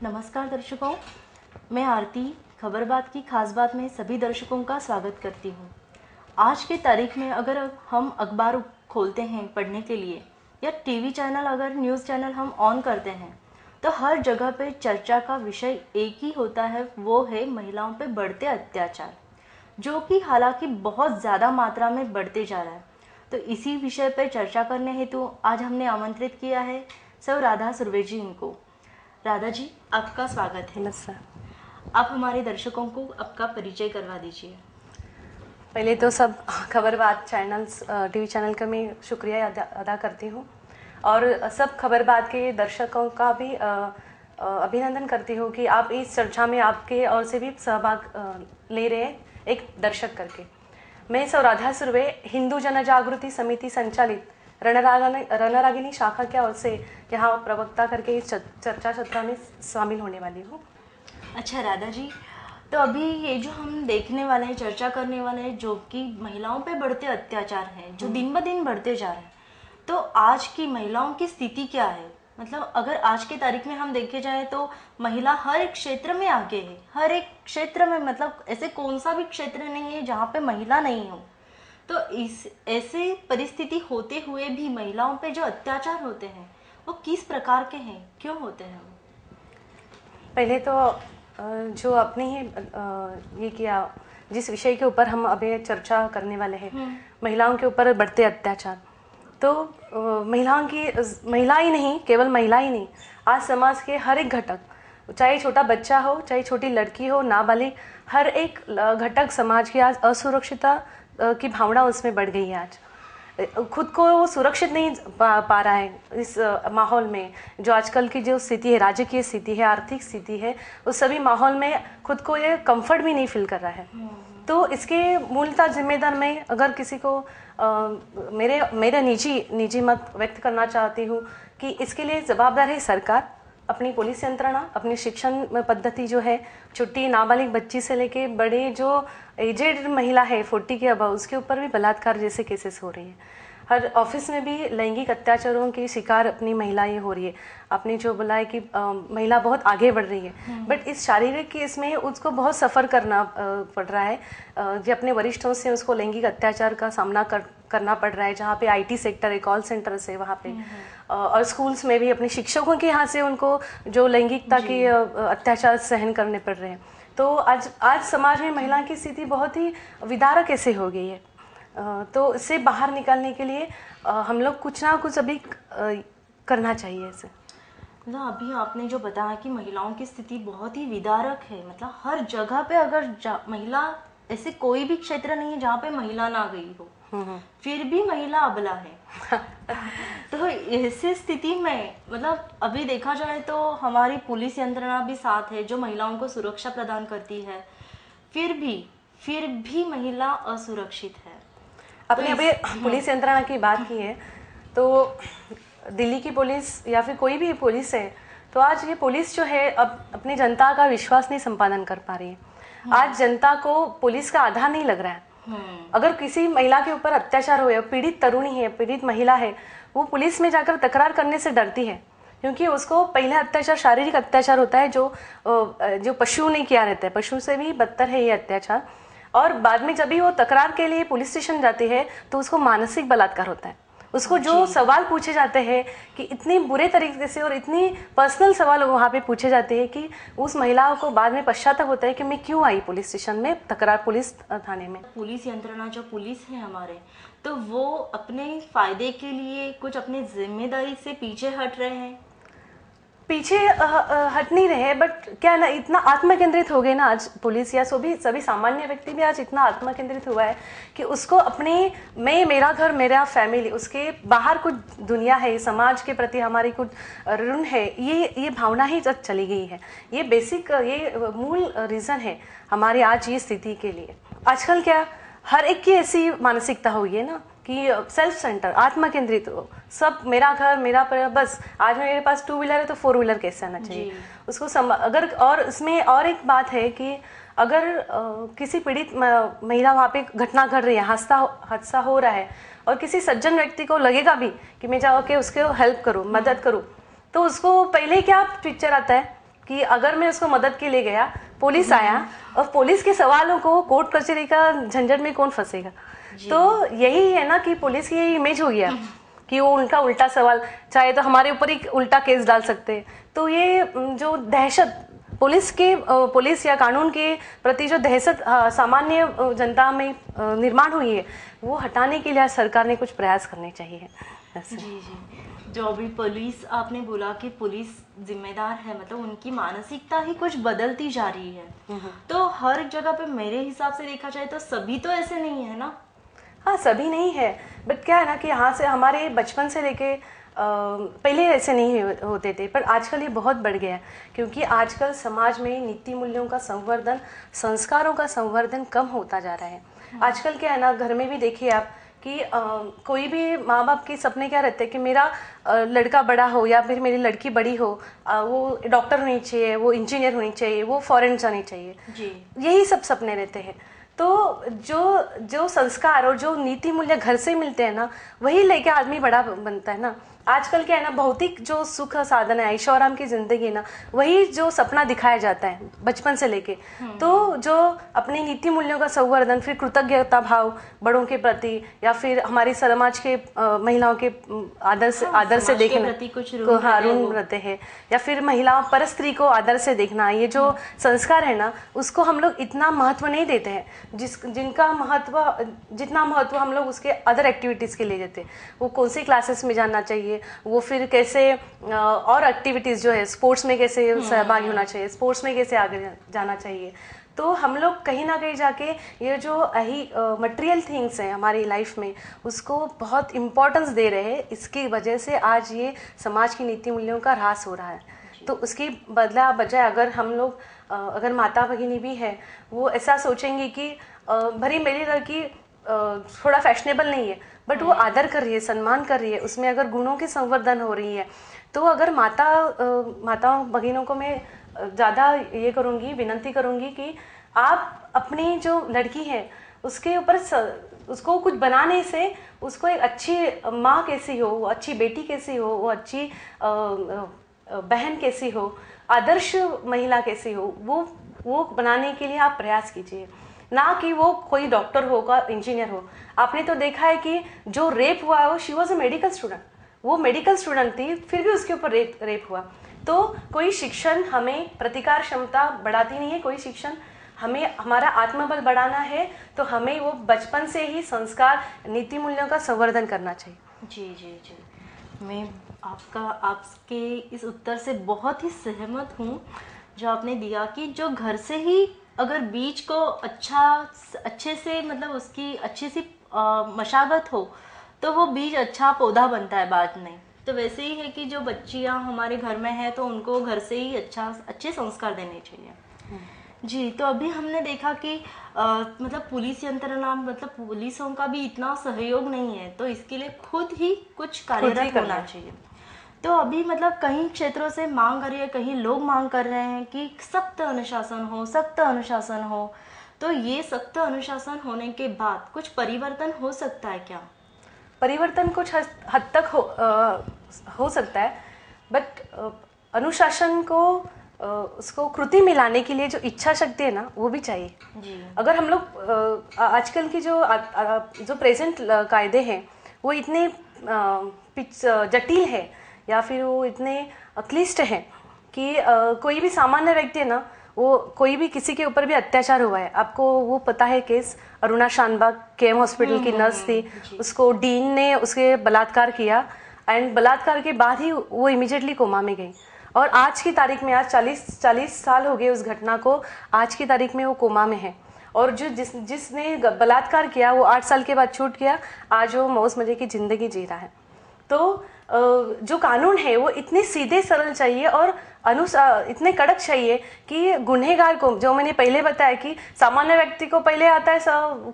नमस्कार दर्शकों, मैं आरती खबर बात की खास बात में सभी दर्शकों का स्वागत करती हूँ। आज की तारीख में अगर हम अखबार खोलते हैं पढ़ने के लिए या टीवी चैनल, अगर न्यूज़ चैनल हम ऑन करते हैं तो हर जगह पे चर्चा का विषय एक ही होता है, वो है महिलाओं पे बढ़ते अत्याचार, जो कि हालांकि बहुत ज़्यादा मात्रा में बढ़ते जा रहा है। तो इसी विषय पर चर्चा करने हेतु आज हमने आमंत्रित किया है सर राधा सुर्वे जी इनको। राधा जी, आपका स्वागत है। नमस्कार। आप हमारे दर्शकों को आपका परिचय करवा दीजिए। पहले तो सब खबर बात चैनल्स, टीवी चैनल का मैं शुक्रिया अदा करती हूँ और सब खबर बात के दर्शकों का भी अभिनंदन करती हूँ कि आप इस चर्चा में आपके और से भी सहभाग ले रहे हैं एक दर्शक करके। मैं सौ राधा सुर्वे हिंदू जन जागृति समिति संचालित रणरागिनी शाखा के ओर से यहाँ प्रवक्ता करके इस चर्चा सत्र में शामिल होने वाली हूँ। अच्छा राधा जी, तो अभी ये जो हम देखने वाले हैं, चर्चा करने वाले हैं, जो कि महिलाओं पे बढ़ते अत्याचार हैं जो दिन ब दिन बढ़ते जा रहे हैं, तो आज की महिलाओं की स्थिति क्या है? मतलब अगर आज की तारीख में हम देखे जाए तो महिला हर एक क्षेत्र में आगे है, हर एक क्षेत्र में, मतलब ऐसे कौन सा भी क्षेत्र नहीं है जहाँ पे महिला नहीं हो। तो इस ऐसे परिस्थिति होते हुए भी महिलाओं पे जो अत्याचार होते हैं वो किस प्रकार के हैं, क्यों होते हैं? पहले तो जो अपने ही ये किया, जिस विषय के ऊपर हम अभी चर्चा करने वाले हैं, महिलाओं के ऊपर बढ़ते अत्याचार, तो महिला ही नहीं, केवल महिला ही नहीं, आज समाज के हर एक घटक, चाहे छोटा बच्चा हो, चाहे छोटी लड़की हो, नाबालिग, हर एक घटक समाज की आज असुरक्षितता की भावना उसमें बढ़ गई है। आज खुद को वो सुरक्षित नहीं पा रहा है इस माहौल में। जो आजकल की जो स्थिति है, राजकीय स्थिति है, आर्थिक स्थिति है, उस सभी माहौल में खुद को ये कंफर्ट भी नहीं फील कर रहा है। तो इसके मूलतः जिम्मेदार मैं अगर किसी को मेरा निजी मत व्यक्त करना चाहती हूँ कि इसके लिए जवाबदार है सरकार, अपनी पुलिस यंत्रणा, अपनी शिक्षण पद्धति जो है, छोटी नाबालिग बच्ची से लेके बड़े जो एजेड महिला है 40 के अबव, उसके ऊपर भी बलात्कार जैसे केसेस हो रही है। हर ऑफिस में भी लैंगिक अत्याचारों की शिकार अपनी महिलाएं हो रही है। आपने जो बोला है कि महिला बहुत आगे बढ़ रही है, बट इस शारीरिक केस में उसको बहुत सफ़र करना पड़ रहा है। जो अपने वरिष्ठों से उसको लैंगिक अत्याचार का सामना करना पड़ रहा है, जहाँ पे IT सेक्टर है, कॉल सेंटर से वहाँ पे, और स्कूल्स में भी अपने शिक्षकों के यहाँ से उनको जो लैंगिकता के अत्याचार सहन करने पड़ रहे हैं। तो आज समाज में महिला की स्थिति बहुत ही विदारक ऐसे हो गई है। तो इससे बाहर निकलने के लिए हम लोग कुछ ना कुछ अभी करना चाहिए ऐसे। मतलब अभी आपने जो बताया कि महिलाओं की स्थिति बहुत ही विदारक है, मतलब हर जगह पे अगर महिला, ऐसे कोई भी क्षेत्र नहीं है जहाँ पे महिला ना गई हो, फिर भी महिला अबला है। तो ऐसी स्थिति में मतलब अभी देखा जाए तो हमारी पुलिस यंत्रणा भी साथ है जो महिलाओं को सुरक्षा प्रदान करती है, फिर भी महिला असुरक्षित है। आपने अभी पुलिस यंत्रणा की बात की है, तो दिल्ली की पुलिस या फिर कोई भी पुलिस है, तो आज ये पुलिस जो है अब अपनी जनता का विश्वास नहीं संपादन कर पा रही है। आज जनता को पुलिस का आधार नहीं लग रहा है। अगर किसी महिला के ऊपर अत्याचार हो, पीड़ित तरुणी है, पीड़ित महिला है, वो पुलिस में जाकर तकरार करने से डरती है, क्योंकि उसको पहले अत्याचार शारीरिक अत्याचार होता है जो पशु ने किया रहता है, पशु से भी बदतर है ये अत्याचार। और बाद में जब भी वो तकरार के लिए पुलिस स्टेशन जाती है तो उसको मानसिक बलात्कार होता है। उसको जो सवाल पूछे जाते हैं कि इतनी बुरे तरीके से और इतनी पर्सनल सवाल वहाँ पे पूछे जाते हैं कि उस महिला को बाद में पश्चाताप होता है कि मैं क्यों आई पुलिस स्टेशन में तकरार, पुलिस थाने में। पुलिस यंत्रणा जो पुलिस है हमारे, तो वो अपने फायदे के लिए कुछ अपनी जिम्मेदारी से पीछे हट रहे हैं। पीछे हट नहीं रहे, बट क्या ना, इतना आत्मकेंद्रित हो गए ना आज पुलिस या सभी सामान्य व्यक्ति भी आज इतना आत्मकेंद्रित हुआ है कि उसको अपने मेरा घर, मेरा फैमिली, उसके बाहर कुछ दुनिया है, समाज के प्रति हमारी कुछ ऋण है, ये भावना ही जब चली गई है। ये बेसिक, ये मूल रीज़न है हमारी आज ये स्थिति के लिए। आजकल क्या हर एक की ऐसी मानसिकता हो गई है ना कि सेल्फ सेंटर, आत्मकेंद्रित हो, सब मेरा घर, मेरा परिवार, बस आज मेरे पास 2 व्हीलर है तो 4 व्हीलर कैसे आना चाहिए उसको अगर। और इसमें और एक बात है कि अगर किसी पीड़ित महिला वहाँ पे घटना घट रही है, हादसा हो रहा है, और किसी सज्जन व्यक्ति को लगेगा भी कि मैं जाओ के उसके हेल्प करूँ, मदद करूँ, तो उसको पहले क्या पिक्चर आता है कि अगर मैं उसको मदद के लिए गया, पुलिस आया और पुलिस के सवालों को कोर्ट कचहरी का झंझट में कौन फंसेगा। तो यही है ना कि पुलिस की यही इमेज हो गया कि वो उनका उल्टा सवाल, चाहे तो हमारे ऊपर ही उल्टा केस डाल सकते हैं। तो ये जो दहशत पुलिस या कानून के प्रति जो दहशत सामान्य जनता में निर्माण हुई है, वो हटाने के लिए सरकार ने कुछ प्रयास करने चाहिए। जी जी, जो अभी पुलिस आपने बोला कि पुलिस जिम्मेदार है, मतलब उनकी मानसिकता ही कुछ बदलती जा रही है। तो हर जगह पे मेरे हिसाब से देखा जाए तो सभी तो ऐसे नहीं है ना। हाँ, सभी नहीं है, बट क्या है ना कि यहाँ से हमारे बचपन से लेके पहले ऐसे नहीं होते थे, पर आजकल ये बहुत बढ़ गया है, क्योंकि आजकल समाज में नीति मूल्यों का संवर्धन, संस्कारों का संवर्धन कम होता जा रहा है। आजकल क्या है ना, घर में भी देखिए आप कि कोई भी माँ बाप के सपने क्या रहते हैं कि मेरा लड़का बड़ा हो या फिर मेरी लड़की बड़ी हो, वो डॉक्टर होनी चाहिए, वो इंजीनियर होनी चाहिए, वो फॉरेन जानी चाहिए जी। यही सब सपने रहते हैं। तो जो संस्कार और जो नीति मूल्य घर से मिलते हैं ना, वही लेके आदमी बड़ा बनता है ना। आजकल क्या है ना, भौतिक जो सुख साधन है, ऐशो आराम की जिंदगी ना, वही जो सपना दिखाया जाता है बचपन से लेके। तो जो अपने नीति मूल्यों का संवर्धन, फिर कृतज्ञता भाव बड़ों के प्रति, या फिर हमारी समाज के महिलाओं के आदर से देखना कुछ ऋण रहते हैं, या फिर महिलाओं पर स्त्री को आदर से देखना, ये जो संस्कार है ना, उसको हम लोग इतना महत्व नहीं देते हैं, जितना महत्व हम लोग उसके अदर एक्टिविटीज के लिए देते हैं। वो कौन सी क्लासेस में जाना चाहिए, वो फिर कैसे और एक्टिविटीज जो है स्पोर्ट्स में कैसे सहभागी होना चाहिए, स्पोर्ट्स में कैसे आगे जाना चाहिए। तो हम लोग कहीं ना कहीं जाके ये जो मटेरियल थिंग्स हैं हमारी लाइफ में, उसको बहुत इम्पोर्टेंस दे रहे हैं। इसकी वजह से आज ये समाज की नीति मूल्यों का ह्रास हो रहा है। तो उसकी बजाय अगर हम लोग अगर माता भगिनी भी है, वो ऐसा सोचेंगे कि भरी मेरी लड़की थोड़ा फैशनेबल नहीं है, बट वो आदर कर रही है, सम्मान कर रही है, उसमें अगर गुणों की संवर्धन हो रही है, तो अगर माताओं भगिनों को मैं ज़्यादा ये करूँगी, विनती करूँगी कि आप अपनी जो लड़की है उसके ऊपर उसको कुछ बनाने से उसको एक अच्छी माँ कैसी हो, वो अच्छी बेटी कैसी हो, वो अच्छी बहन कैसी हो, आदर्श महिला कैसी हो, वो बनाने के लिए आप प्रयास कीजिए, ना कि वो कोई डॉक्टर होगा, इंजीनियर हो। आपने तो देखा है कि जो रेप हुआ है, she was a medical student, वो मेडिकल स्टूडेंट थी, फिर भी उसके ऊपर रेप हुआ। तो कोई शिक्षण हमें प्रतिकार क्षमता बढ़ाती नहीं है, कोई शिक्षण हमें हमारा आत्मबल बढ़ाना है, तो हमें वो बचपन से ही संस्कार, नीति मूल्यों का संवर्धन करना चाहिए। जी जी जी, मैं आपके इस उत्तर से बहुत ही सहमत हूँ, जो आपने दिया कि जो घर से ही अगर बीज को अच्छे से, मतलब उसकी अच्छी सी मशागत हो, तो वो बीज अच्छा पौधा बनता है बाद में। तो वैसे ही है कि जो बच्चियां हमारे घर में हैं, तो उनको घर से ही अच्छे संस्कार देने चाहिए। जी, तो अभी हमने देखा कि मतलब पुलिस यंत्रणा, मतलब पुलिसों का भी इतना सहयोग नहीं है, तो इसके लिए खुद ही कुछ कार्यरत होना चाहिए। तो अभी मतलब कई क्षेत्रों से मांग कर रही है, कहीं लोग मांग कर रहे हैं कि सख्त अनुशासन हो। तो ये सख्त अनुशासन होने के बाद कुछ परिवर्तन हो सकता है क्या? परिवर्तन कुछ हद तक हो सकता है, बट अनुशासन को उसको कृति में लाने के लिए जो इच्छा शक्ति है ना, वो भी चाहिए जी। अगर हम लोग आजकल की जो प्रेजेंट कायदे हैं, वो इतने जटिल है, या फिर वो इतने क्लिष्ट हैं कि कोई भी सामान्य व्यक्ति है ना, वो कोई भी किसी के ऊपर भी अत्याचार हुआ है, आपको वो पता है case Aruna Shanbaug KM hospital की नर्स थी, उसको डीन ने उसके बलात्कार किया, एंड बलात्कार के बाद ही वो इमीडिएटली कोमा में गई, और आज की तारीख में, आज 40 साल हो गए उस घटना को, आज की तारीख में वो कोमा में है। और जिसने बलात्कार किया वो 8 साल के बाद छूट गया, आज वो मौज मजे की जिंदगी जी रहा है। तो जो कानून है वो इतने सीधे सरल चाहिए और इतने कड़क चाहिए कि गुनहगार को, जो मैंने पहले बताया कि सामान्य व्यक्ति को पहले आता है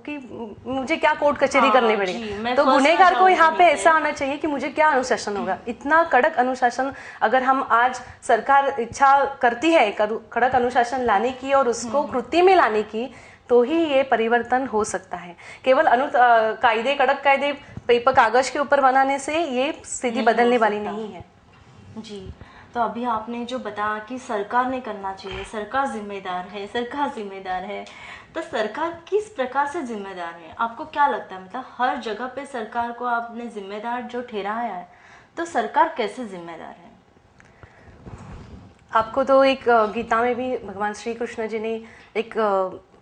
कि मुझे क्या कोर्ट कचहरी करनी पड़ेगी, तो गुनहगार को यहाँ पे ऐसा आना चाहिए कि मुझे क्या अनुशासन होगा। इतना कड़क अनुशासन अगर हम आज सरकार इच्छा करती है कड़क अनुशासन लाने की और उसको कृति में लाने की, तो ही ये परिवर्तन हो सकता है। केवल कड़क कायदे पेपर कागज के ऊपर बनाने से ये स्थिति बदलने वाली नहीं है। जी, तो अभी आपने जो बताया कि सरकार ने करना चाहिए, सरकार जिम्मेदार है, सरकार जिम्मेदार है, तो सरकार किस प्रकार से जिम्मेदार है? आपको क्या लगता है? मतलब हर जगह पे सरकार को आपने जिम्मेदार जो ठहराया है, तो सरकार कैसे जिम्मेदार है? आपको तो एक गीता में भी भगवान श्री कृष्ण जी ने एक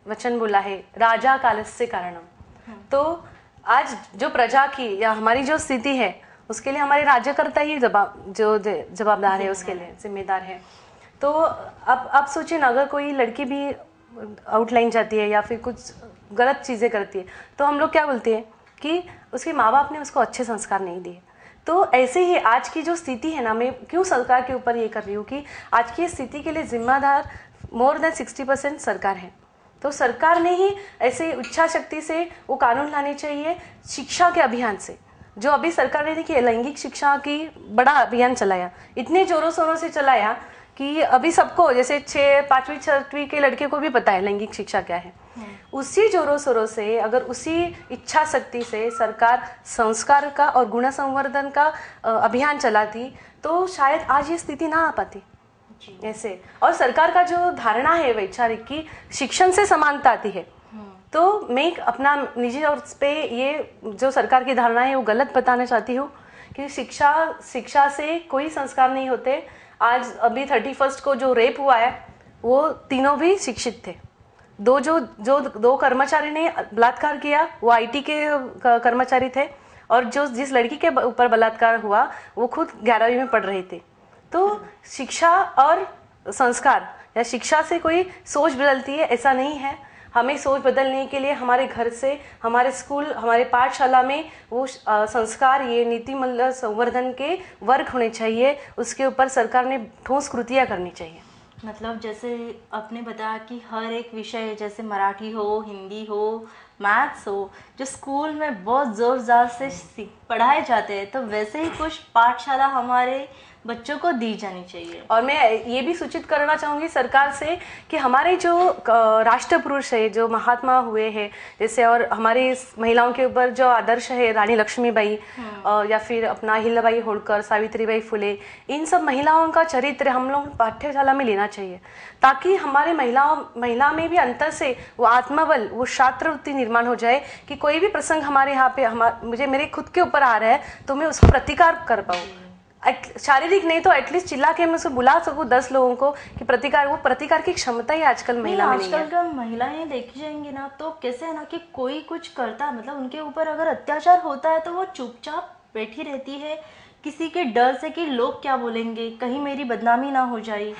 वचन बोला है, राजा कालस्य कारणम। तो आज जो प्रजा की या हमारी जो स्थिति है उसके लिए हमारे राज्यकर्ता ही जवाबदार है, उसके लिए जिम्मेदार है। तो अब आप सोचिए ना, अगर कोई लड़की भी आउटलाइन जाती है या फिर कुछ गलत चीज़ें करती है तो हम लोग क्या बोलते हैं कि उसके माँ बाप ने उसको अच्छे संस्कार नहीं दिए। तो ऐसे ही आज की जो स्थिति है ना, मैं क्यों सरकार के ऊपर ये कर रही हूँ कि आज की स्थिति के लिए जिम्मेदार मोर देन 60% सरकार है। तो सरकार ने ही ऐसे इच्छा शक्ति से वो कानून लाने चाहिए शिक्षा के अभियान से। जो अभी सरकार ने देखिए लैंगिक शिक्षा की बड़ा अभियान चलाया, इतने जोरों शोरों से चलाया कि अभी सबको, जैसे 5वीं 6वीं के लड़के को भी पता है लैंगिक शिक्षा क्या है। उसी जोरों शोरों से, अगर उसी इच्छा शक्ति से सरकार संस्कार का और गुण संवर्धन का अभियान चलाती तो शायद आज ये स्थिति ना आ पाती ऐसे। और सरकार का जो धारणा है वैचारिक की शिक्षण से समानता आती है, तो मैं अपना निजी तौर पे ये जो सरकार की धारणा है वो गलत बताना चाहती हूँ कि शिक्षा से कोई संस्कार नहीं होते। आज अभी 31 को जो रेप हुआ है वो तीनों भी शिक्षित थे। दो कर्मचारी ने बलात्कार किया वो आईटी के कर्मचारी थे, और जिस लड़की के ऊपर बलात्कार हुआ वो खुद 11वीं में पढ़ रहे थे। तो शिक्षा और संस्कार या शिक्षा से कोई सोच बदलती है ऐसा नहीं है। हमें सोच बदलने के लिए हमारे घर से, हमारे स्कूल, हमारे पाठशाला में वो संस्कार, ये नीति मूल्य संवर्धन के वर्ग होने चाहिए। उसके ऊपर सरकार ने ठोस कृतियाँ करनी चाहिए। मतलब जैसे आपने बताया कि हर एक विषय, जैसे मराठी हो, हिंदी हो, मैथ्स हो, जो स्कूल में बहुत ज़ोर ज़ार से पढ़ाए जाते हैं, तो वैसे ही कुछ पाठशाला हमारे बच्चों को दी जानी चाहिए। और मैं ये भी सूचित करना चाहूँगी सरकार से कि हमारे जो राष्ट्र पुरुष है, जो महात्मा हुए हैं जैसे, और हमारी महिलाओं के ऊपर जो आदर्श है रानी लक्ष्मीबाई या फिर अपना अहिल्याबाई होळकर, सावित्रीबाई फुले, इन सब महिलाओं का चरित्र हम लोग पाठ्यशाला में लेना चाहिए, ताकि हमारे महिला में भी अंतर से वो आत्मबल, वो छात्रवृत्ति निर्माण हो जाए कि कोई भी प्रसंग हमारे यहाँ पे मुझे मेरे खुद के ऊपर आ रहा है तो मैं उसको प्रतिकार कर पाऊँ। शारीरिक नहीं तो एटलीस्ट चिल्ला के मैं उसे बुला सकूं 10 लोगों को कि प्रतिकार की क्षमता ही आजकल महिला में नहीं है। आजकल का महिलाएं देखी जाएंगी ना, तो कैसे है ना कि कोई कुछ करता, मतलब उनके ऊपर अगर अत्याचार होता है तो वो चुपचाप बैठी रहती है किसी के डर से कि लोग क्या बोलेंगे, कहीं मेरी बदनामी ना हो जाए।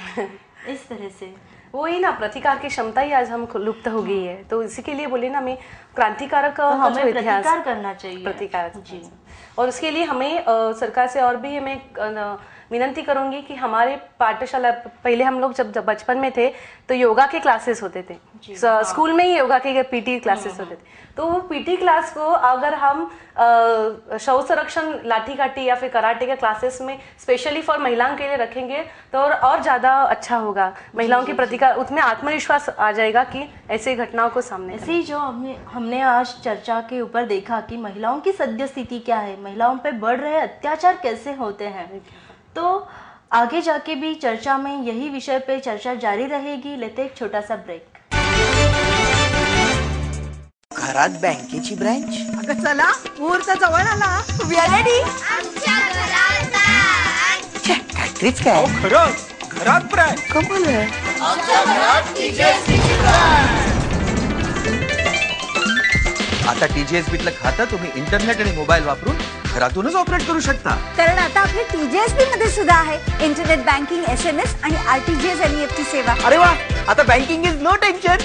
इस तरह से वही ना, प्रतिकार की क्षमता ही आज हम लुप्त हो गई है। तो इसी के लिए बोले ना, मैं क्रांतिकारक तो हमें प्रतिकार करना चाहिए। प्रतिकार जी। और उसके लिए हमें सरकार से और भी मैं विनंती करूंगी कि हमारे पाठशाला, पहले हम लोग जब बचपन में थे तो योगा के क्लासेस होते थे, स्कूल में ही योगा के पीटी क्लासेस होते थे। तो वो पीटी क्लास को अगर हम शव संरक्षण, लाठी काठी या फिर कराटे के क्लासेस में स्पेशली फॉर महिलाओं के लिए रखेंगे तो और ज़्यादा अच्छा होगा। महिलाओं की प्रतिकार, उसमें आत्मविश्वास आ जाएगा कि ऐसी घटनाओं को सामने। ऐसे ही जो हमने आज चर्चा के ऊपर देखा कि महिलाओं की सद्य स्थिति क्या है, महिलाओं पे बढ़ रहे अत्याचार कैसे होते हैं, तो आगे जाके भी चर्चा में यही विषय पे चर्चा जारी रहेगी। लेते एक छोटा सा ब्रेक। घरात बँकेची ब्रँच, अगं चला, मुहूर्त जवळ आला. We are ready. आमच्या घरात बँक. काहीतरीच काय. खरंच घरात ब्रँच. कमाल आहे. आमच्या घरात टीचर्सची बँक. आता TGSBतलं खातं तुम्ही इंटरनेट आणि मोबाईल वापरून घरातूनच ऑपरेट करू शकता. कारण आता आपले TGSB मध्ये सुद्धा आहे इंटरनेट बँकिंग, SMS आणि RTGS NEFT सेवा. अरे वा, आता बँकिंग इज नो टेन्शन.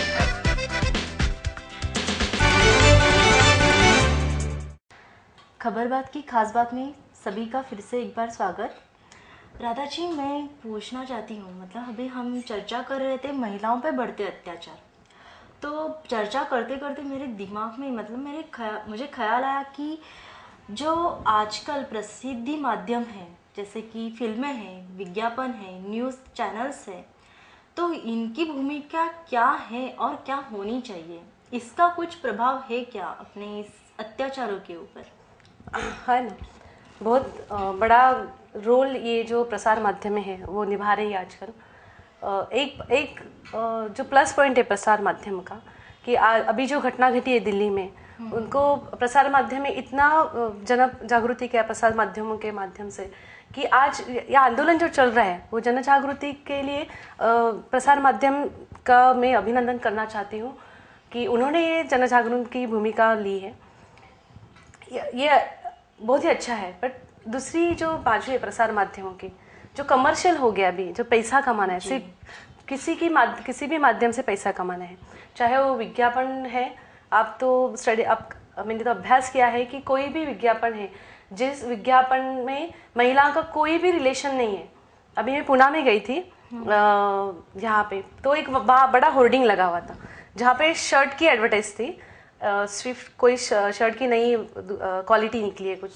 खबर बात की खास बात में सभी का फिर से एक बार स्वागत। राधा जी, मैं पूछना चाहती हूँ, मतलब अभी हम चर्चा कर रहे थे महिलाओं पे बढ़ते अत्याचार, तो चर्चा करते करते मेरे दिमाग में, मतलब मुझे ख्याल आया कि जो आजकल प्रसिद्धि माध्यम है, जैसे कि फिल्में हैं, विज्ञापन है, न्यूज़ चैनल्स है, तो इनकी भूमिका क्या है और क्या होनी चाहिए? इसका कुछ प्रभाव है क्या अपने इस अत्याचारों के ऊपर? है ना, बहुत बड़ा रोल ये जो प्रसार माध्यम है वो निभा रही है आजकल। एक जो प्लस पॉइंट है प्रसार माध्यम का कि अभी जो घटना घटी है दिल्ली में, उनको प्रसार माध्यम में इतना जन जागृति किया प्रसार माध्यमों के माध्यम से कि आज ये आंदोलन जो चल रहा है वो जन जागृति के लिए प्रसार माध्यम का मैं अभिनंदन करना चाहती हूँ कि उन्होंने ये जन जागरण की भूमिका ली है। ये बहुत ही अच्छा है। बट दूसरी जो बाजू है प्रसार माध्यमों की, जो कमर्शियल हो गया अभी, जो पैसा कमाना है, सिर्फ किसी भी माध्यम से पैसा कमाना है, चाहे वो विज्ञापन है। आप तो मैंने तो अभ्यास किया है कि कोई भी विज्ञापन है जिस विज्ञापन में महिला का कोई भी रिलेशन नहीं है। अभी मैं पुणे में गई थी, यहाँ पे तो एक बड़ा होर्डिंग लगा हुआ था जहाँ पे शर्ट की एडवर्टाइज थी, सिर्फ कोई शर्ट की नई क्वालिटी निकली है कुछ,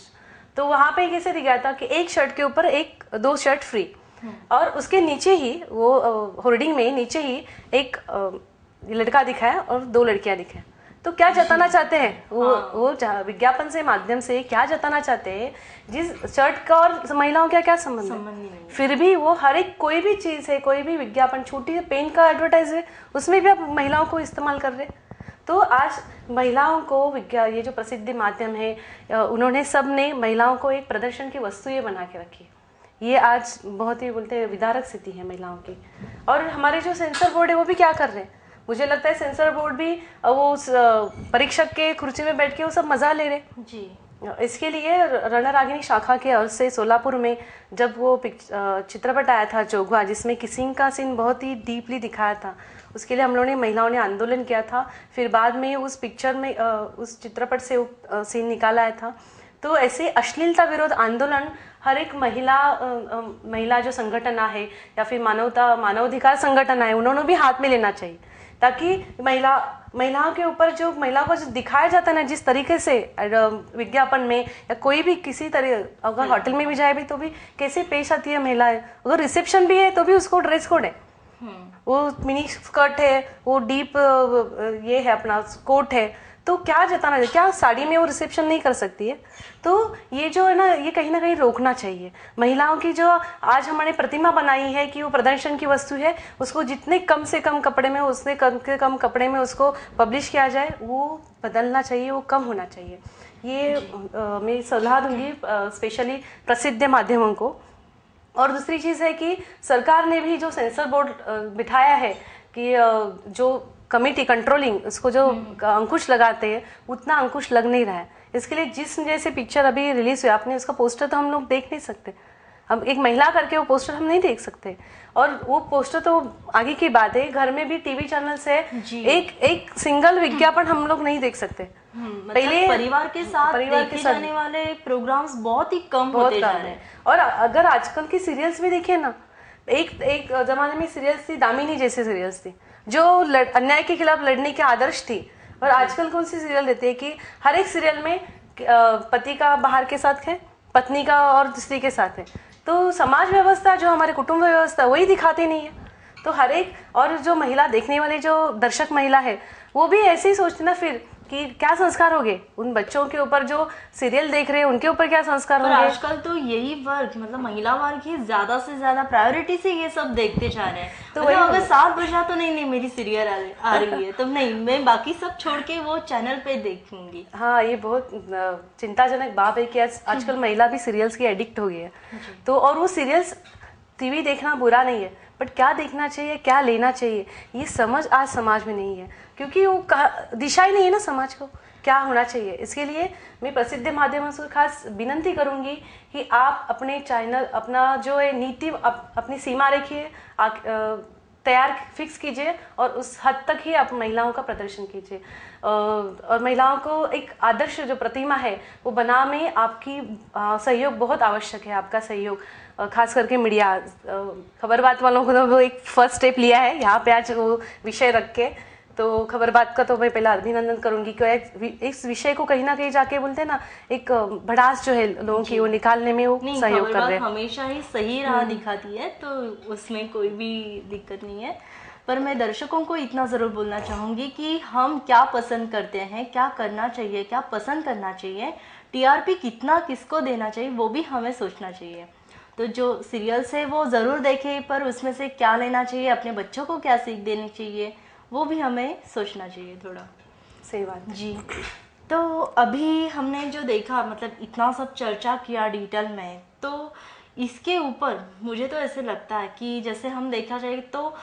तो वहाँ पे कैसे दिखाया था कि एक शर्ट के ऊपर 2 शर्ट फ्री, और उसके नीचे ही वो होर्डिंग में नीचे ही एक लड़का दिखाया और 2 लड़कियां दिखाए। तो क्या जताना चाहते हैं वो विज्ञापन से माध्यम से क्या जताना चाहते हैं, जिस शर्ट का और महिलाओं का क्या संबंध है। फिर भी वो हर एक कोई भी चीज है, कोई भी विज्ञापन, छोटी पेन का एडवर्टाइज है, उसमें भी आप महिलाओं को इस्तेमाल कर रहे। तो आज महिलाओं को ये जो प्रसिद्ध माध्यम है, उन्होंने सब ने महिलाओं को एक प्रदर्शन की वस्तु ये बना के रखी। ये आज बहुत ही बोलते हैं विदारक स्थिति है महिलाओं की। और हमारे जो सेंसर बोर्ड है वो भी क्या कर रहे हैं, मुझे लगता है सेंसर बोर्ड भी वो परीक्षक के कुर्सी में बैठ के वो सब मजा ले रहे जी। इसके लिए रणरागिनी शाखा के ओर से सोलापुर में जब वो चित्रपट आया था जोगवा, जिसमें किसिंग का सीन बहुत ही डीपली दिखाया था, उसके लिए हम लोगों ने महिलाओं ने आंदोलन किया था। फिर बाद में उस पिक्चर में उस चित्रपट से वो सीन निकाला था। तो ऐसे अश्लीलता विरोध आंदोलन हर एक महिला जो संगठन है या फिर मानवाधिकार संगठन है, उन्होंने भी हाथ में लेना चाहिए, ताकि महिलाओं के ऊपर जो महिलाओं को जो दिखाया जाता है ना, जिस तरीके से विज्ञापन में या कोई भी किसी तरह, अगर होटल में भी जाए भी तो भी कैसे पेश आती है महिलाएं, अगर रिसेप्शन भी है तो भी उसको ड्रेस कोड है, वो मिनी स्कर्ट है, वो डीप ये है अपना कोट है, तो क्या जताना है, क्या साड़ी में वो रिसेप्शन नहीं कर सकती है। तो ये जो है ना, ये कहीं ना कहीं रोकना चाहिए। महिलाओं की जो आज हमारे प्रतिमा बनाई है कि वो प्रदर्शन की वस्तु है, उसको जितने कम से कम कपड़े में, उसने कम से कम कपड़े में उसको पब्लिश किया जाए, वो बदलना चाहिए, वो कम होना चाहिए। ये मैं सलाह दूंगी स्पेशली प्रसिद्ध माध्यमों को। और दूसरी चीज़ है कि सरकार ने भी जो सेंसर बोर्ड बिठाया है कि जो कमेटी कंट्रोलिंग, उसको जो अंकुश लगाते हैं, उतना अंकुश लग नहीं रहा है। इसके लिए जिस जैसे पिक्चर अभी रिलीज हुई, आपने उसका पोस्टर तो हम लोग देख नहीं सकते, हम एक महिला करके वो पोस्टर हम नहीं देख सकते। और वो पोस्टर तो आगे की बात है, घर में भी टीवी चैनल से एक सिंगल विज्ञापन हम लोग नहीं देख सकते। पहले परिवार के साथ देखे जाने वाले प्रोग्राम्स बहुत ही कम होते जा रहे हैं। और अगर आजकल की सीरियल्स भी देखिए ना, एक जमाने में सीरियल्स थी, दामिनी जैसी सीरियल्स थी, जो अन्याय के खिलाफ लड़ने की आदर्श थी। और आजकल कौन सी सीरियल देती है कि हर एक सीरियल में पति का बाहर के साथ है, पत्नी का और दूसरी के साथ है। तो समाज व्यवस्था, जो हमारे कुटुंब व्यवस्था, वही दिखाती नहीं है। तो हर एक, और जो महिला देखने वाली जो दर्शक महिला है, वो भी ऐसे ही सोचती ना फिर कि क्या संस्कार होंगे उन बच्चों के ऊपर जो सीरियल देख रहे हैं, उनके ऊपर क्या संस्कार होंगे। आजकल तो यही वर्ग, मतलब महिला वर्ग ही ज्यादा से ज्यादा प्रायोरिटी से ये सब देखते जा रहे हैं। तो मतलब अगर 7 बजा तो नहीं मेरी सीरियल आ रही है तो नहीं, मैं बाकी सब छोड़ के वो चैनल पे देखूंगी। हाँ, ये बहुत चिंताजनक बात है कि आजकल महिला भी सीरियल्स की एडिक्ट हो गई है। तो और वो सीरियल्स, टीवी देखना बुरा नहीं है, बट क्या देखना चाहिए, क्या लेना चाहिए, ये समझ आज समाज में नहीं है, क्योंकि वो दिशा ही नहीं है ना समाज को क्या होना चाहिए। इसके लिए मैं प्रसिद्ध माध्यमों से खास विनंती करूंगी कि आप अपने चैनल, अपना जो है नीति, अपनी सीमा रखिए, तैयार फिक्स कीजिए, और उस हद तक ही आप महिलाओं का प्रदर्शन कीजिए। और महिलाओं को एक आदर्श जो प्रतिमा है वो बना में आपकी सहयोग बहुत आवश्यक है, आपका सहयोग, खास करके मीडिया, खबर बात वालों को तो वो एक फर्स्ट स्टेप लिया है यहाँ पे आज वो विषय रख के। तो खबर बात का तो मैं पहला अभिनंदन करूंगी कि इस विषय को कहीं ना कहीं जाके बोलते हैं ना, एक भड़ास जो है लोगों की, वो निकालने में वो सहयोग कर रहे हैं। हमेशा ही सही राह दिखाती है, तो उसमें कोई भी दिक्कत नहीं है। पर मैं दर्शकों को इतना ज़रूर बोलना चाहूँगी कि हम क्या पसंद करते हैं, क्या करना चाहिए, क्या पसंद करना चाहिए, टीआरपी कितना किसको देना चाहिए, वो भी हमें सोचना चाहिए। तो जो सीरियल्स है वो ज़रूर देखें, पर उसमें से क्या लेना चाहिए, अपने बच्चों को क्या सीख देनी चाहिए, वो भी हमें सोचना चाहिए थोड़ा। सही बात। जी, तो अभी हमने जो देखा, मतलब इतना सब चर्चा किया डिटेल में, तो इसके ऊपर मुझे तो ऐसे लगता है कि जैसे हम देखा जाए तो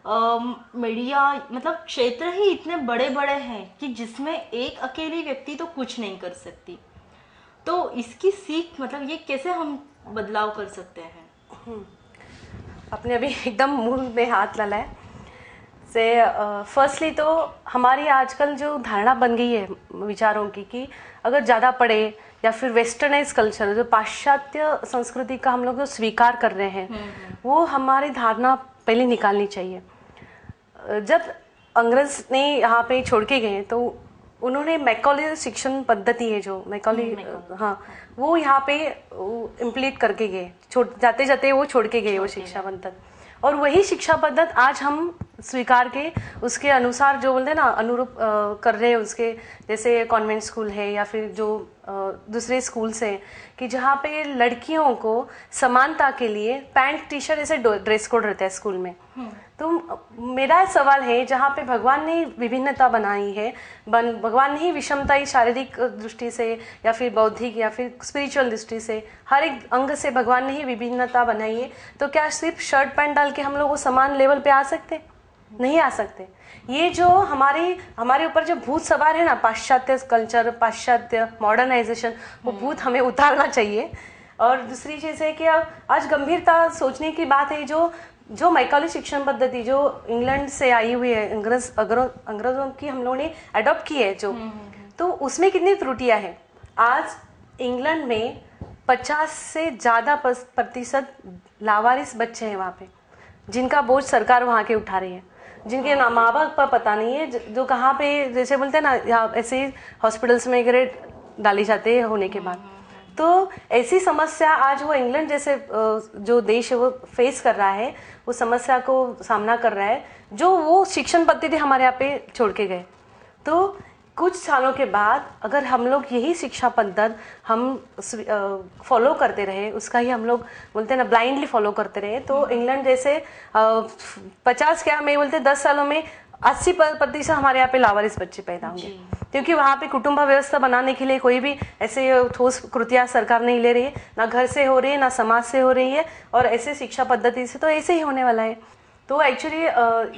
मीडिया मतलब क्षेत्र ही इतने बड़े बड़े हैं कि जिसमें एक अकेली व्यक्ति तो कुछ नहीं कर सकती। तो इसकी सीख मतलब ये कैसे हम बदलाव कर सकते हैं? आपने अभी एकदम मुंह में हाथ डाला है। से फर्स्टली तो हमारी आजकल जो धारणा बन गई है विचारों की कि अगर ज़्यादा पढ़े या फिर वेस्टर्नाइज कल्चर, जो पाश्चात्य संस्कृति का हम लोग जो स्वीकार कर रहे हैं, वो हमारी धारणा पहले निकालनी चाहिए। जब अंग्रेज ने यहाँ पे छोड़ के गए तो उन्होंने मैकॉले शिक्षण पद्धति है, जो मैकॉले, हाँ, वो यहाँ पे इम्प्लीट करके गए, जाते जाते वो छोड़ के गए वो शिक्षा पद्धति, और वही शिक्षा पद्धति आज हम स्वीकार के उसके अनुसार जो बोलते हैं ना अनुरूप कर रहे हैं उसके, जैसे कॉन्वेंट स्कूल है या फिर जो दूसरे स्कूल्स हैं कि जहाँ पे लड़कियों को समानता के लिए पैंट टी शर्ट ऐसे ड्रेस कोड रहता है स्कूल में। तो मेरा सवाल है, जहाँ पे भगवान ने विभिन्नता बनाई है, भगवान ने ही विषमता ही शारीरिक दृष्टि से या फिर बौद्धिक या फिर स्पिरिचुअल दृष्टि से हर एक अंग से भगवान ने ही विभिन्नता बनाई है, तो क्या सिर्फ शर्ट पैंट डाल के हम लोग वो समान लेवल पे आ सकते? नहीं आ सकते। ये जो हमारे ऊपर जो भूत सवार है ना, पाश्चात्य कल्चर, पाश्चात्य मॉडर्नाइजेशन, वो भूत हमें उतारना चाहिए। और दूसरी चीज़ है कि आज गंभीरता सोचने की बात है, जो मैकॉले शिक्षण पद्धति जो इंग्लैंड से आई हुई है, अंग्रेजों की हम लोगों ने अडॉप्ट की है जो, तो उसमें कितनी त्रुटियां हैं। आज इंग्लैंड में 50 से ज़्यादा % लावारिस बच्चे हैं वहाँ पे, जिनका बोझ सरकार वहाँ के उठा रही है, जिनके माँ बाप का पता नहीं है, जो कहाँ पे, जैसे बोलते हैं ना, यहाँ ऐसे हॉस्पिटल्स में ग्रेड डाली जाते हैं होने के बाद। तो ऐसी समस्या आज वो इंग्लैंड जैसे जो देश है वो फेस कर रहा है, वो समस्या को सामना कर रहा है, जो वो शिक्षण पद्धति हमारे यहाँ पे छोड़ के गए। तो कुछ सालों के बाद अगर हम लोग यही शिक्षा पद्धति हम फॉलो करते रहे, उसका ही हम लोग बोलते हैं ना ब्लाइंडली फॉलो करते रहे, तो इंग्लैंड जैसे 50 क्या मैं बोलते 10 सालों में 80% हमारे यहाँ पे लावारिस बच्चे पैदा होंगे, क्योंकि वहाँ पे कुटुंब व्यवस्था बनाने के लिए कोई भी ऐसे ठोस कृतियाँ सरकार नहीं ले रही है, ना घर से हो रही है ना समाज से हो रही है, और ऐसे शिक्षा पद्धति से तो ऐसे ही होने वाला है। तो एक्चुअली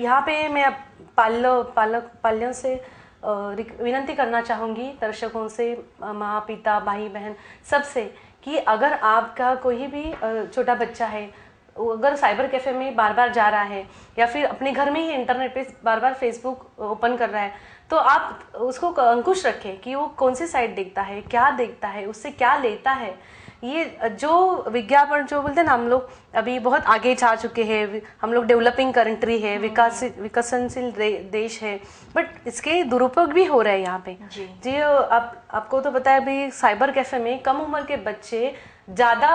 यहाँ पे मैं पाल्यों से विनती करना चाहूँगी, दर्शकों से, माँ पिता भाई बहन सबसे, कि अगर आपका कोई भी छोटा बच्चा है, वो अगर साइबर कैफ़े में बार बार जा रहा है या फिर अपने घर में ही इंटरनेट पे बार बार फेसबुक ओपन कर रहा है, तो आप उसको अंकुश रखें कि वो कौन सी साइट देखता है, क्या देखता है, उससे क्या लेता है। ये जो विज्ञापन जो बोलते हैं ना, हम लोग अभी बहुत आगे जा चुके हैं, हम लोग डेवलपिंग कंट्री है, विकसनशील देश है, बट इसके दुरुपयोग भी हो रहे हैं यहाँ पे जी। आपको तो पता है अभी साइबर कैफे में कम उम्र के बच्चे ज़्यादा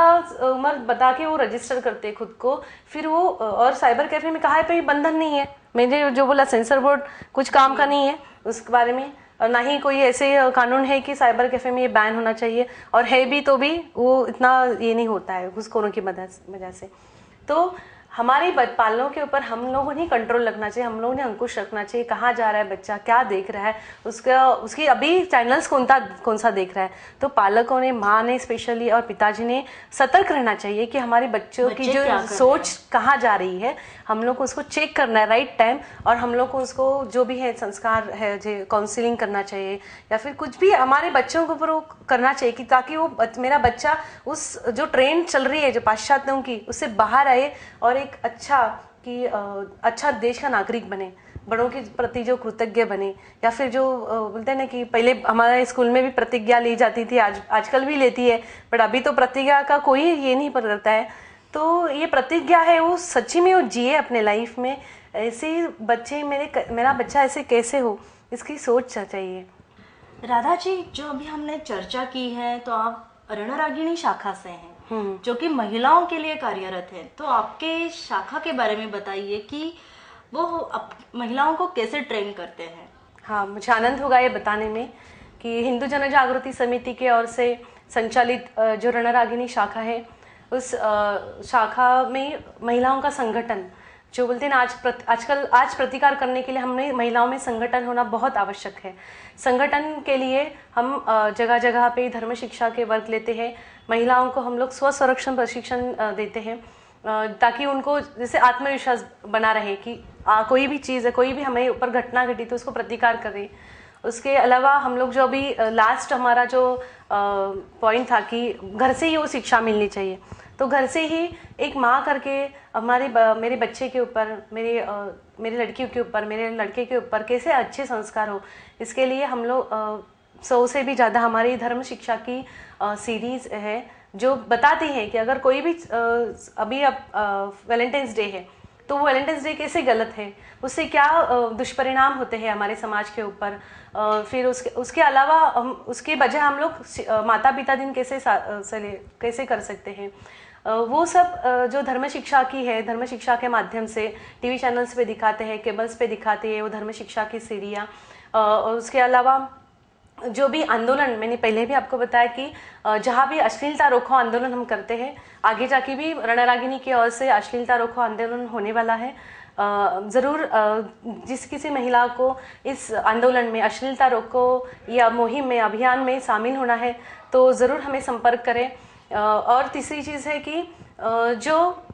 उम्र बता के वो रजिस्टर करते हैं खुद को, फिर वो, और साइबर कैफे में कहा है पे बंधन नहीं है, मैंने जो बोला सेंसर बोर्ड कुछ काम का नहीं है उसके बारे में, और ना ही कोई ऐसे कानून है कि साइबर कैफे में ये बैन होना चाहिए, और है भी तो भी वो इतना ये नहीं होता है घुसखोरों की वजह से। तो हमारे पालनों के ऊपर हम लोगों ने कंट्रोल रखना चाहिए, हम लोगों ने अंकुश रखना चाहिए, कहाँ जा रहा है बच्चा, क्या देख रहा है, उसकी अभी चैनल्स कौन सा देख रहा है। तो पालकों ने, माँ ने स्पेशली और पिताजी ने सतर्क रहना चाहिए कि हमारे बच्चों की जो सोच कहाँ जा रही है, हम लोग को उसको चेक करना है राइट टाइम, और हम लोग को उसको जो भी है संस्कार है, जो काउंसलिंग करना चाहिए या फिर कुछ भी हमारे बच्चों के ऊपर वो करना चाहिए, कि ताकि वो मेरा बच्चा उस जो ट्रेंड चल रही है जो पाश्चात्यों की, उससे बाहर आए और एक अच्छा देश का नागरिक बने, बड़ों के प्रति जो कृतज्ञ बने, या फिर जो बोलते हैं ना कि पहले हमारे स्कूल में भी प्रतिज्ञा ली जाती थी, आजकल भी लेती है, बट अभी तो प्रतिज्ञा का कोई ये नहीं करता है। तो ये प्रतिज्ञा है वो सच्ची में वो जिए अपने लाइफ में, ऐसे बच्चे मेरा बच्चा ऐसे कैसे हो, इसकी सोच चाहिए। राधा जी, जो अभी हमने चर्चा की है, तो आप रणरागिणी शाखा से हैं जो कि महिलाओं के लिए कार्यरत है, तो आपके शाखा के बारे में बताइए कि वो महिलाओं को कैसे ट्रेन करते हैं। हाँ, मुझे आनंद होगा ये बताने में कि हिंदू जन जागृति समिति के ओर से संचालित जो रणरागिणी शाखा है, उस शाखा में महिलाओं का संगठन, जो बोलते हैं ना आज प्रतिकार करने के लिए हमने महिलाओं में संगठन होना बहुत आवश्यक है। संगठन के लिए हम जगह जगह पे धर्म शिक्षा के वर्ग लेते हैं। महिलाओं को हम लोग स्व संरक्षण प्रशिक्षण देते हैं, ताकि उनको जैसे आत्मविश्वास बना रहे कि कोई भी चीज़ है, कोई भी हमें ऊपर घटना घटी तो उसको प्रतिकार करें। उसके अलावा हम लोग जो अभी लास्ट हमारा जो पॉइंट था कि घर से ही वो शिक्षा मिलनी चाहिए, तो घर से ही एक माँ करके मेरे बच्चे के ऊपर, मेरी लड़कियों के ऊपर, मेरे लड़के के ऊपर कैसे अच्छे संस्कार हो, इसके लिए हम लोग 100 से भी ज़्यादा हमारी धर्म शिक्षा की सीरीज़ है जो बताती है कि अगर कोई भी अभी अब वैलेंटाइंस डे है तो वो वैलेंटाइंस डे कैसे गलत है, उससे क्या दुष्परिणाम होते हैं हमारे समाज के ऊपर। फिर उसके अलावा उसके बजाय हम लोग माता पिता दिन कैसे कर सकते हैं, वो सब जो धर्म शिक्षा की है, धर्म शिक्षा के माध्यम से टीवी चैनल्स पे दिखाते हैं, केबल्स पे दिखाते हैं वो धर्म शिक्षा की सीढ़ियाँ। और उसके अलावा जो भी आंदोलन, मैंने पहले भी आपको बताया कि जहाँ भी अश्लीलता रोको आंदोलन हम करते हैं, आगे जाके भी रणरागिनी की ओर से अश्लीलता रोको आंदोलन होने वाला है। ज़रूर जिस किसी महिला को इस आंदोलन में, अश्लीलता रोको या मुहिम में, अभियान में शामिल होना है तो ज़रूर हमें संपर्क करें। और तीसरी चीज़ है कि जो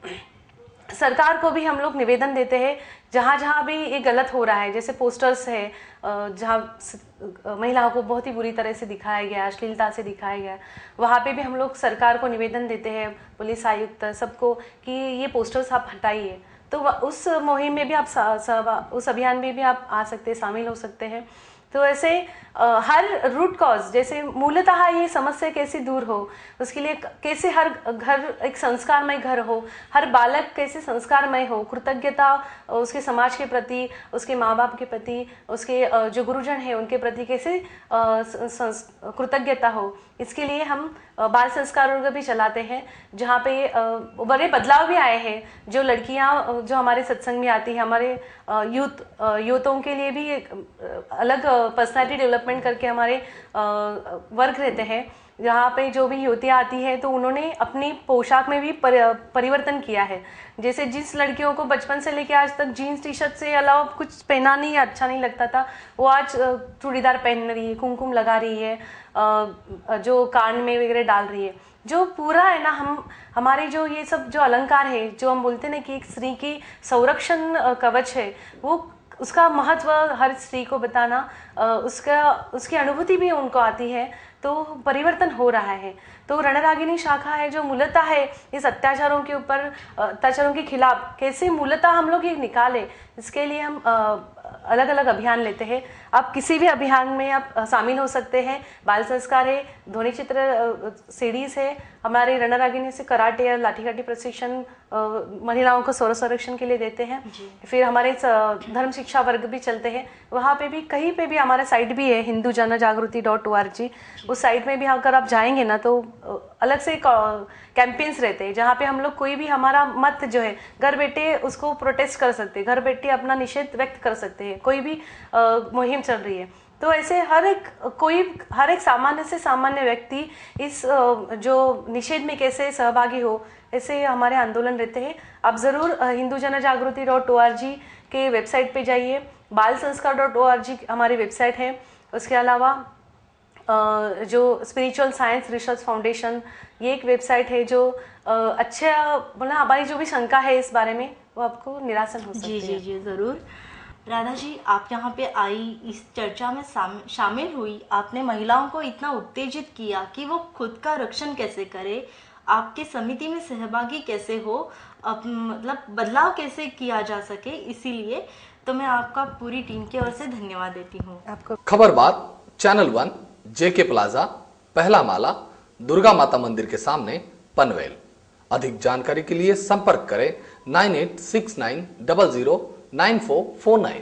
सरकार को भी हम लोग निवेदन देते हैं, जहाँ जहाँ भी ये गलत हो रहा है, जैसे पोस्टर्स है जहाँ महिलाओं को बहुत ही बुरी तरह से दिखाया गया, अश्लीलता से दिखाया गया, वहाँ पे भी हम लोग सरकार को निवेदन देते हैं, पुलिस आयुक्त सबको, कि ये पोस्टर्स आप हटाइए। तो उस मुहिम में भी आप उस अभियान में भी आप आ सकते हैं, शामिल हो सकते हैं। तो ऐसे हर रूट कॉज, जैसे मूलतः ये समस्या कैसे दूर हो, उसके लिए कैसे हर घर एक संस्कारमय घर हो, हर बालक कैसे संस्कारमय हो, कृतज्ञता उसके समाज के प्रति, उसके माँ बाप के प्रति, उसके जो गुरुजन हैं उनके प्रति कैसे कृतज्ञता हो, इसके लिए हम बाल संस्कार वर्ग भी चलाते हैं, जहाँ पे बड़े बदलाव भी आए हैं। जो लड़कियाँ जो हमारे सत्संग में आती हैं, हमारे यूथों के लिए भी एक अलग पर्सनालिटी डेवलपमेंट करके हमारे वर्ग रहते हैं, जहाँ पे जो भी युवतियाँ आती है तो उन्होंने अपनी पोशाक में भी परिवर्तन किया है। जैसे जिस लड़कियों को बचपन से लेके आज तक जीन्स टी शर्ट से अलावा कुछ पहना नहीं, अच्छा नहीं लगता था, वो आज चूड़ीदार पहन रही है, कुमकुम लगा रही है, जो कान में वगैरह डाल रही है। जो पूरा है ना, हमारे जो ये सब जो अलंकार है, जो हम बोलते हैं ना कि एक स्त्री की संरक्षण कवच है, वो उसका महत्व हर स्त्री को बताना, उसकी अनुभूति भी उनको आती है, तो परिवर्तन हो रहा है। तो रणरागिनी शाखा है जो मूलतः है इस अत्याचारों के ऊपर, अत्याचारों के खिलाफ कैसे मूलतः हम लोग ये निकालें, इसके लिए हम अलग अलग अभियान लेते हैं। आप किसी भी अभियान में आप शामिल हो सकते हैं। बाल संस्कार है, ध्वनि चित्र सीरीज है, हमारे रणरागिनी से कराटे और लाठीकाठी प्रशिक्षण महिलाओं को स्व संरक्षण के लिए देते हैं। फिर हमारे धर्म शिक्षा वर्ग भी चलते हैं, वहाँ पे भी कहीं पे भी हमारा साइट भी है hindujanjagriti.org। उस साइट में भी अगर आप जाएंगे ना तो अलग से कैंपेन्स रहते हैं, जहाँ पे हम लोग कोई भी हमारा मत जो है घर बैठे उसको प्रोटेस्ट कर सकते हैं, घर बैठे अपना निषेध व्यक्त कर सकते हैं, कोई भी मुहिम चल रही है। तो ऐसे हर एक सामान्य से सामान्य व्यक्ति इस जो निषेध में कैसे सहभागी हो, ऐसे हमारे आंदोलन रहते हैं। आप ज़रूर hindujanjagriti.org के वेबसाइट पे जाइए, balsanskar.org हमारी वेबसाइट है। उसके अलावा जो स्पिरिचुअल साइंस रिसर्च फाउंडेशन, ये एक वेबसाइट है जो अच्छा बोला, हमारी जो भी शंका है इस बारे में वो आपको निरासन हो सकती है। जी ज़रूर। राधा जी, आप यहाँ पे आई, इस चर्चा में शामिल हुई, आपने महिलाओं को इतना उत्तेजित किया कि वो खुद का रक्षण कैसे करे, आपके समिति में सहभागी कैसे हो, मतलब बदलाव कैसे किया जा सके, इसीलिए तो मैं आपका पूरी टीम की ओर से धन्यवाद देती हूँ आपको। खबर बात चैनल 1 JK प्लाजा, पहला माला, दुर्गा माता मंदिर के सामने, पनवेल। अधिक जानकारी के लिए संपर्क करें 9869009449।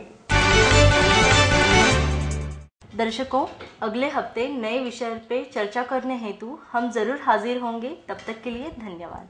दर्शकों, अगले हफ्ते नए विषय पे चर्चा करने हेतु हम जरूर हाजिर होंगे। तब तक के लिए धन्यवाद।